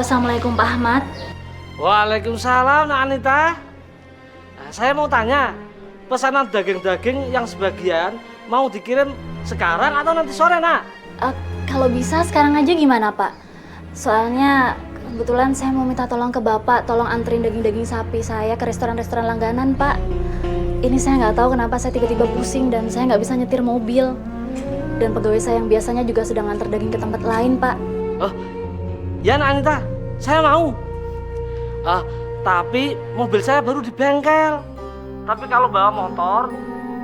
Assalamualaikum Pak Ahmad. Waalaikumsalam, Nak Anita. Nah, saya mau tanya, pesanan daging-daging yang sebagian mau dikirim sekarang atau nanti sore, Nak? Kalau bisa sekarang aja gimana Pak? Soalnya kebetulan saya mau minta tolong ke Bapak, tolong anterin daging-daging sapi saya ke restoran-restoran langganan Pak. Ini saya nggak tahu kenapa saya tiba-tiba pusing dan saya nggak bisa nyetir mobil. Dan pegawai saya yang biasanya juga sedang antar daging ke tempat lain Pak. Oh, ya Nak Anita, saya mau. Tapi mobil saya baru di bengkel. Tapi kalau bawa motor,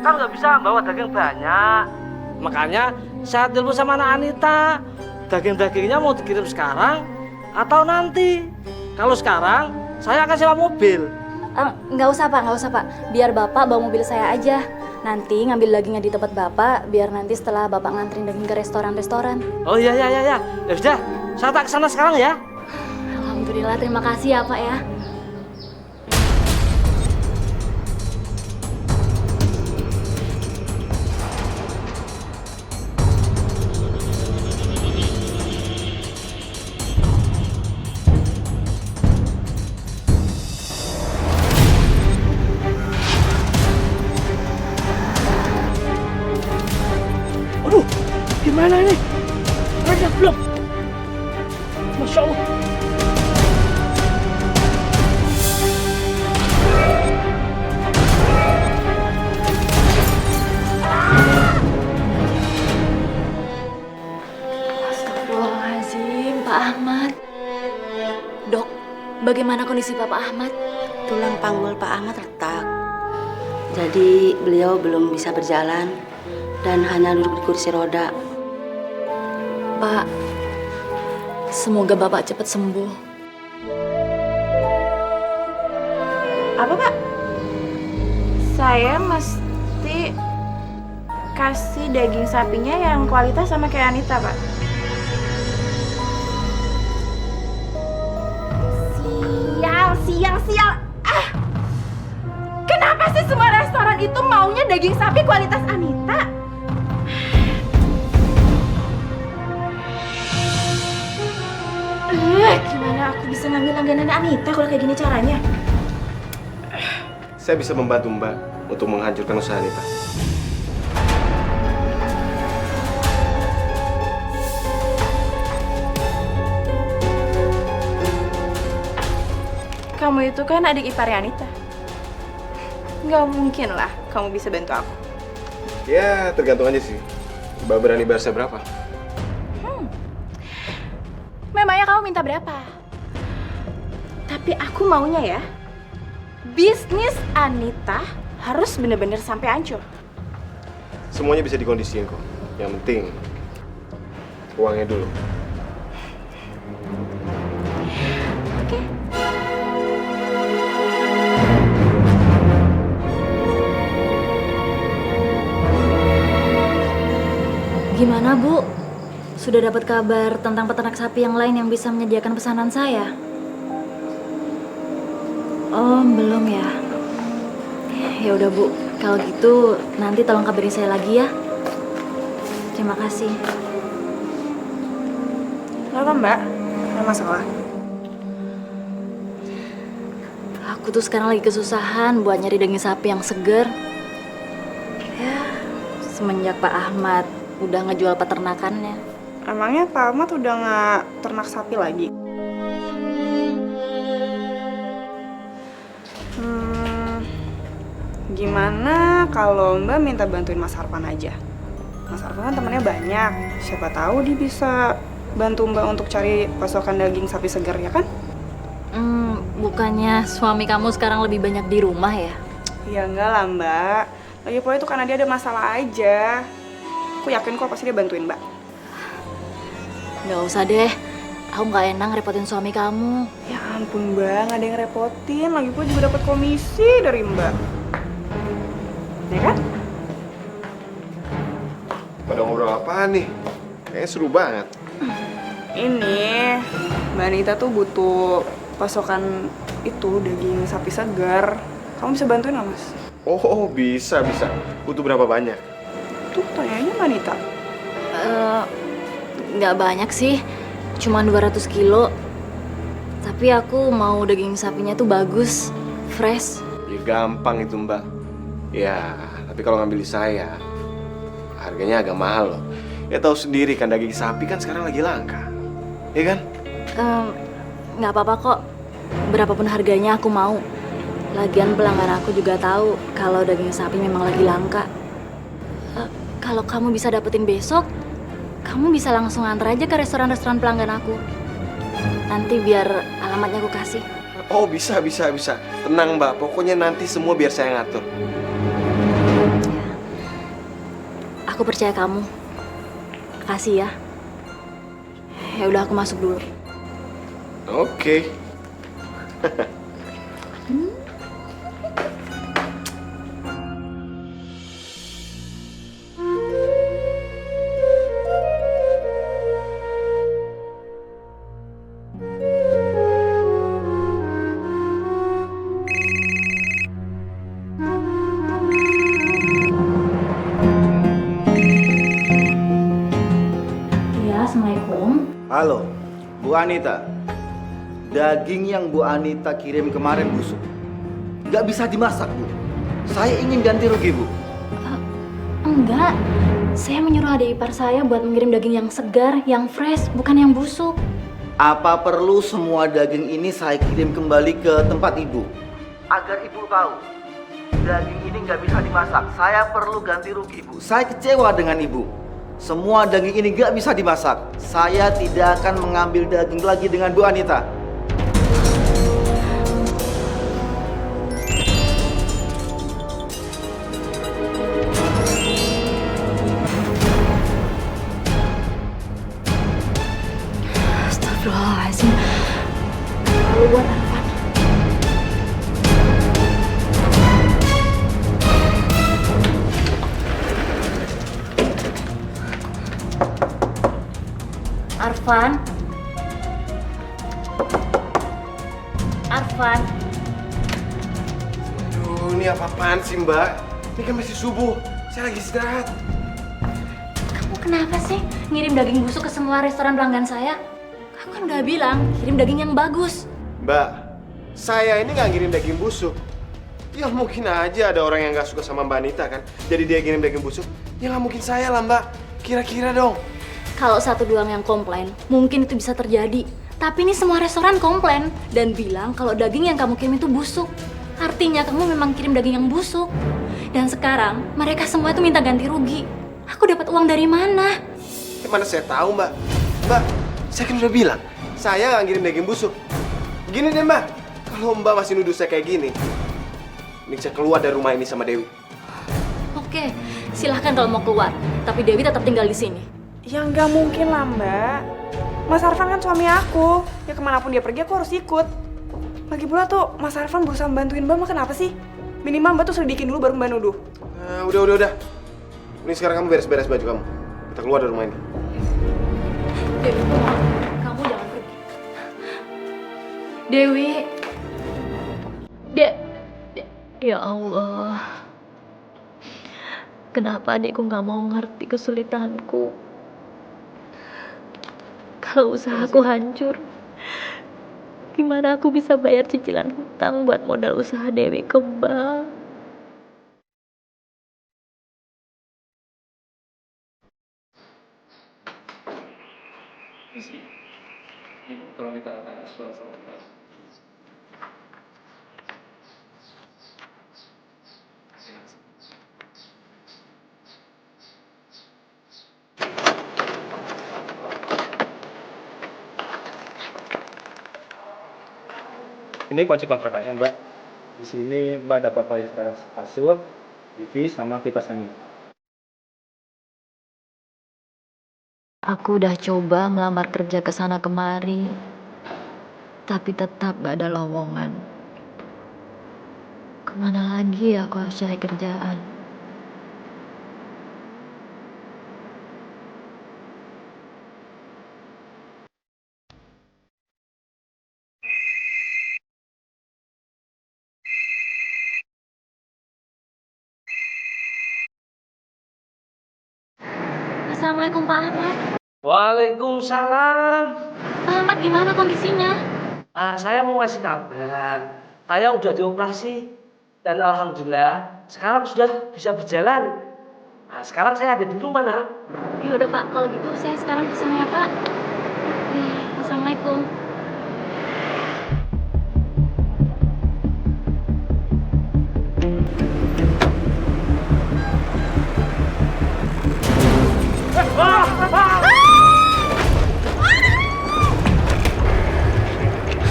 kan nggak bisa bawa daging banyak. Makanya saya telepon sama Nak Anita. Daging-dagingnya mau dikirim sekarang atau nanti? Kalau sekarang, saya akan sewa mobil. Nggak usah Pak. Biar Bapak bawa mobil saya aja. Nanti ngambil dagingnya di tempat Bapak, biar nanti setelah Bapak nganterin daging ke restoran-restoran. Oh iya. Ya sudah, saya tak kesana sekarang ya. Alhamdulillah, terima kasih ya Pak ya. Aduh, gimana ini? Raja belum. Masya Allah. Astagfirullahaladzim, Pak Ahmad. Dok, bagaimana kondisi Bapak Ahmad? Tulang panggul Pak Ahmad retak. Jadi beliau belum bisa berjalan dan hanya duduk di kursi roda. Pak, semoga Bapak cepat sembuh. Apa Pak? Saya mesti kasih daging sapinya yang kualitas sama kayak Anita Pak. Sial. Kenapa sih semua restoran itu maunya daging sapi kualitas Anita? Gimana aku bisa ngambil langganan Anita kalau kayak gini caranya? Saya bisa membantu Mbak untuk menghancurkan usaha Anita. Kamu itu kan adik iparnya Anita. Nggak mungkin lah kamu bisa bantu aku. Ya, tergantung aja sih. Mbak berani bayar saya berapa? Memangnya kamu minta berapa? Tapi aku maunya ya, bisnis Anita harus bener-bener sampai hancur. Semuanya bisa dikondisiin kok. Yang penting, uangnya dulu. Oke. Gimana Bu? Sudah dapat kabar tentang peternak sapi yang lain yang bisa menyediakan pesanan saya? Oh, belum ya. Ya udah Bu, kalau gitu nanti tolong kabarin saya lagi ya. Terima kasih. Kenapa Mbak? Ada masalah? Aku tuh sekarang lagi kesusahan buat nyari daging sapi yang seger. Ya, semenjak Pak Ahmad udah ngejual peternakannya. Emangnya Pak Ahmad udah nggak ternak sapi lagi? Gimana kalau Mbak minta bantuin Mas Harpan aja? Mas Harpan kan temennya banyak. Siapa tahu dia bisa bantu Mbak untuk cari pasokan daging sapi segar ya kan? Bukannya suami kamu sekarang lebih banyak di rumah ya? Ya enggak lah Mbak. Lagi pula itu karena dia ada masalah aja. Aku yakin kok pasti dia bantuin Mbak. Nggak usah deh, aku nggak enak ngerepotin suami kamu. Ya ampun Mbak, nggak ada yang repotin. Lagi pula juga dapat komisi dari Mbak. Ya kan? Pada ngobrol apaan nih? Kayaknya seru banget. Ini Mbak Anita tuh butuh pasokan itu daging sapi segar. Kamu bisa bantuin nggak Mas? Oh, bisa. Butuh berapa banyak? Tuh tanyanya Mbak Anita. Nggak banyak sih, cuma 200 kilo. Tapi aku mau daging sapinya tuh bagus, fresh. Ya gampang itu Mbak. Ya, tapi kalau ngambil di saya, harganya agak mahal loh. Ya tahu sendiri kan daging sapi kan sekarang lagi langka. Iya kan? Nggak apa-apa kok. Berapapun harganya aku mau. Lagian pelanggan aku juga tahu kalau daging sapi memang lagi langka. Kalau kamu bisa dapetin besok, kamu bisa langsung antar aja ke restoran-restoran pelanggan aku. Nanti biar alamatnya aku kasih. Oh bisa. Tenang Mbak, pokoknya nanti semua biar saya ngatur. Aku percaya kamu. Kasih ya. Ya udah aku masuk dulu. Oke. Iya, Assalamualaikum. Halo, Bu Anita. Daging yang Bu Anita kirim kemarin busuk. Nggak bisa dimasak, Bu. Saya ingin ganti rugi, Bu. Enggak. Saya menyuruh adik ipar saya buat mengirim daging yang segar, yang fresh, bukan yang busuk. Apa perlu semua daging ini saya kirim kembali ke tempat Ibu? Agar Ibu tahu, daging ini nggak bisa dimasak. Saya perlu ganti rugi, Bu. Saya kecewa dengan Ibu. Semua daging ini nggak bisa dimasak. Saya tidak akan mengambil daging lagi dengan Bu Anita. Astagfirullahaladzim. Lalu buat Arfan. Arfan. Arfan. Aduh, ini apa-apaan sih Mbak? Ini kan masih subuh, saya lagi istirahat. Kamu kenapa sih ngirim daging busuk ke semua restoran pelanggan saya? Kamu kan udah bilang kirim daging yang bagus. Mbak, saya ini nggak ngirim daging busuk. Ya mungkin aja ada orang yang nggak suka sama Mbak Anita kan, jadi dia ngirim daging busuk. Ya nggak mungkin saya lah Mbak, kira-kira dong. Kalau satu doang yang komplain, mungkin itu bisa terjadi. Tapi ini semua restoran komplain dan bilang kalau daging yang kamu kirim itu busuk. Artinya kamu memang kirim daging yang busuk. Dan sekarang mereka semua itu minta ganti rugi. Aku dapat uang dari mana? Mana saya tahu Mbak. Mbak, saya kan udah bilang, saya nggak ngirim daging busuk. Gini deh Mbak, kalau Mbak masih nuduh saya kayak gini, mending saya keluar dari rumah ini sama Dewi. Oke, silahkan kalau mau keluar. Tapi Dewi tetap tinggal di sini. Ya nggak mungkin lah Mbak. Mas Arfan kan suami aku. Ya kemanapun dia pergi aku harus ikut. Lagi pula tuh Mas Arfan berusaha bantuin Mbak, mah kenapa sih? Minimal Mbak tuh selidikin dulu baru Mbak nuduh. Udah. Ini sekarang kamu beres-beres baju kamu. Kita keluar dari rumah ini. Dewi, kamu jangan pergi. Dewi. Ya Allah, kenapa adikku nggak mau ngerti kesulitanku? Kalau usahaku hancur, gimana aku bisa bayar cicilan hutang buat modal usaha Dewi ke bank? Ini kunci kontrakannya Mbak. Di sini Mbak dapat fasilitas kasur, TV, sama kipas angin. Aku udah coba melamar kerja ke sana kemari, tapi tetap gak ada lowongan. Kemana lagi ya aku harus cari kerjaan? Assalamualaikum Pak Ahmad. Waalaikumsalam. Pak Ahmad gimana kondisinya? Saya mau kasih kabar. Saya udah dioperasi dan alhamdulillah sekarang sudah bisa berjalan. Sekarang saya ada di rumah, Nak. Ya udah Pak, kalau gitu saya sekarang kesana ya Pak. Assalamualaikum.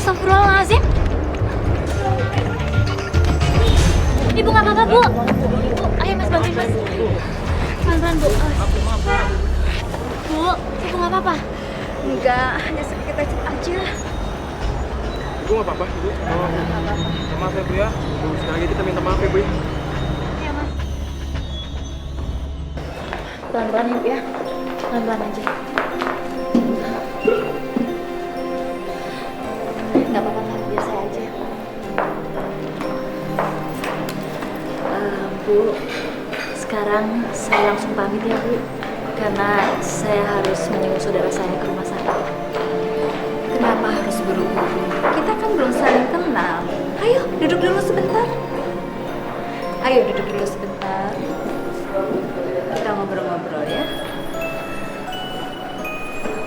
Astagfirullahaladzim. Ibu nggak apa-apa, Bu. Bu, ayo Mas bantuin Mas. Pelan-pelan, Bu. Bu, ibu nggak apa-apa. Enggak, hanya sedikit aja. Ibu nggak apa-apa, Ibu. Minta maaf ya, Bu ya. Sekali lagi kita minta maaf ya, Bu ya. Iya, Mas. Pelan-pelan ya, Bu ya. Pelan-pelan aja. Nggak apa-apa, Pak. Biar saya aja. Bu, sekarang saya langsung pamit ya, Bu. Karena saya harus menyusul saudara saya ke rumah sakit. Kenapa harus buru-buru? Kita kan belum saling kenal. Ayo, duduk dulu sebentar. Ayo, duduk dulu sebentar. Kita ngobrol-ngobrol ya.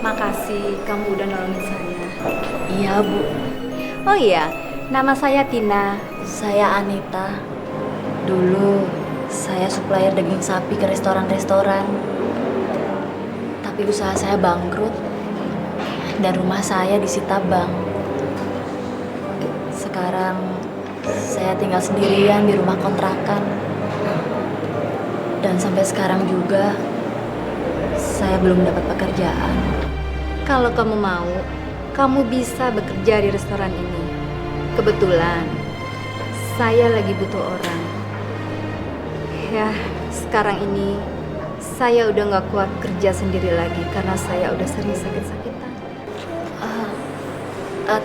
Makasih kamu udah nolongin saya. Iya, Bu. Oh iya, nama saya Tina. Saya Anita. Dulu saya supplier daging sapi ke restoran-restoran. Tapi usaha saya bangkrut dan rumah saya disita bank. Sekarang saya tinggal sendirian di rumah kontrakan. Dan sampai sekarang juga saya belum dapat pekerjaan. Kalau kamu mau, kamu bisa bekerja di restoran ini. Kebetulan saya lagi butuh orang. Ya, sekarang ini saya udah nggak kuat kerja sendiri lagi karena saya udah sering sakit-sakitan.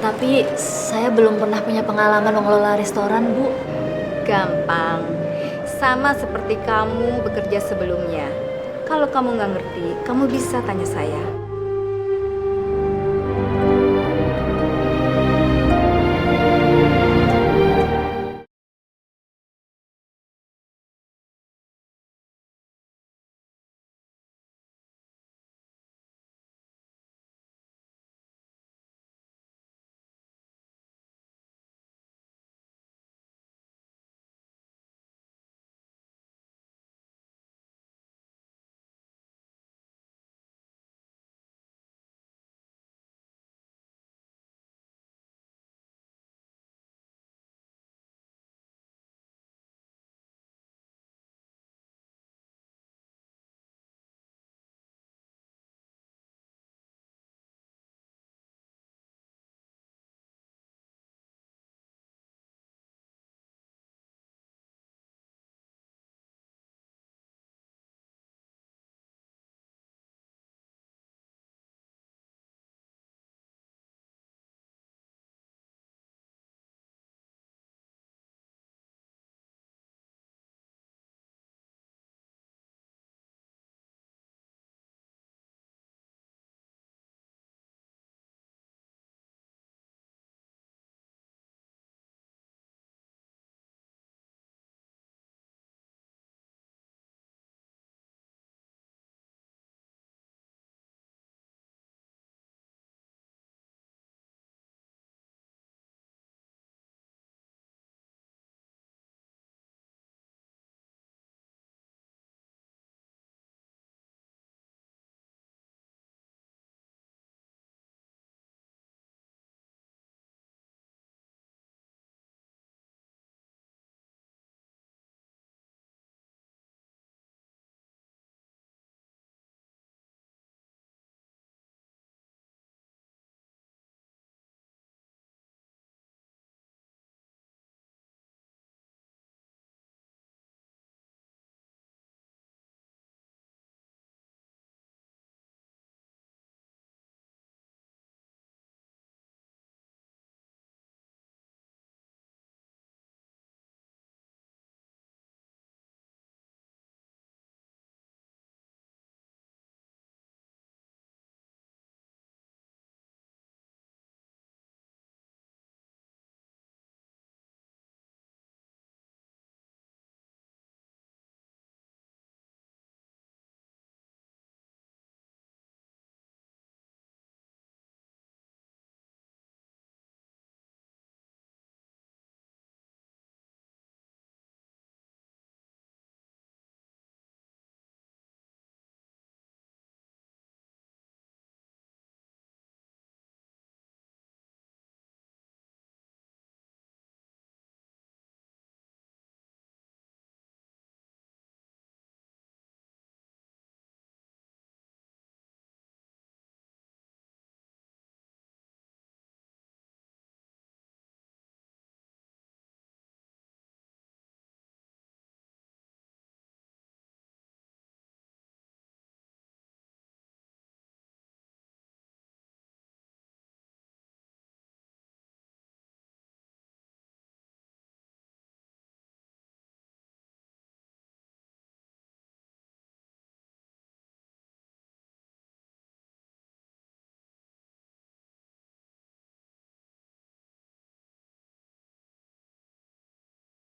Tapi saya belum pernah punya pengalaman mengelola restoran, Bu. Gampang, sama seperti kamu bekerja sebelumnya. Kalau kamu nggak ngerti, kamu bisa tanya saya.